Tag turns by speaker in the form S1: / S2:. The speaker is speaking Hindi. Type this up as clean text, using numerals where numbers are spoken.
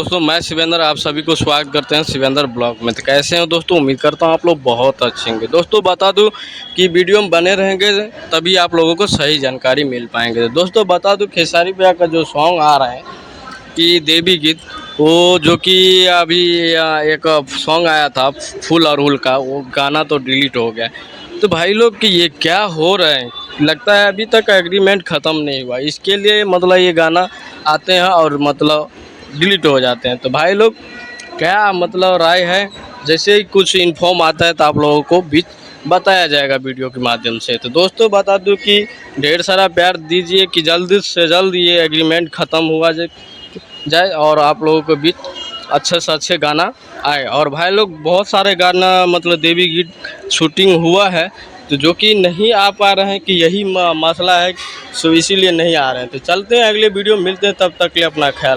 S1: दोस्तों, मैं शिवेंद्र आप सभी को स्वागत करते हैं शिवेंद्र ब्लॉग में। तो कैसे हो दोस्तों? उम्मीद करता हूँ आप लोग बहुत अच्छे होंगे। दोस्तों बता दूं कि वीडियो में बने रहेंगे तभी आप लोगों को सही जानकारी मिल पाएंगे। दोस्तों बता दूं खेसारी भैया का जो सॉन्ग आ रहा है कि देवी गीत, वो जो कि अभी एक सॉन्ग आया था फूल अड़हुल का, वो गाना तो डिलीट हो गया। तो भाई लोग कि ये क्या हो रहा है, लगता है अभी तक एग्रीमेंट ख़त्म नहीं हुआ। इसके लिए मतलब ये गाना आते हैं और मतलब डिलीट हो जाते हैं। तो भाई लोग क्या मतलब राय है, जैसे ही कुछ इन्फॉर्म आता है तो आप लोगों को भी बताया जाएगा वीडियो के माध्यम से। तो दोस्तों बता दूं कि ढेर सारा प्यार दीजिए कि जल्द से जल्द ये एग्रीमेंट ख़त्म हुआ जाए और आप लोगों को भी अच्छे से अच्छे गाना आए। और भाई लोग बहुत सारे गाना मतलब देवी गीत शूटिंग हुआ है, तो जो कि नहीं आ पा रहे हैं कि यही मसला है, सो इसीलिए नहीं आ रहे हैं। तो चलते हैं अगले वीडियो मिलते हैं, तब तक के लिए अपना ख्याल।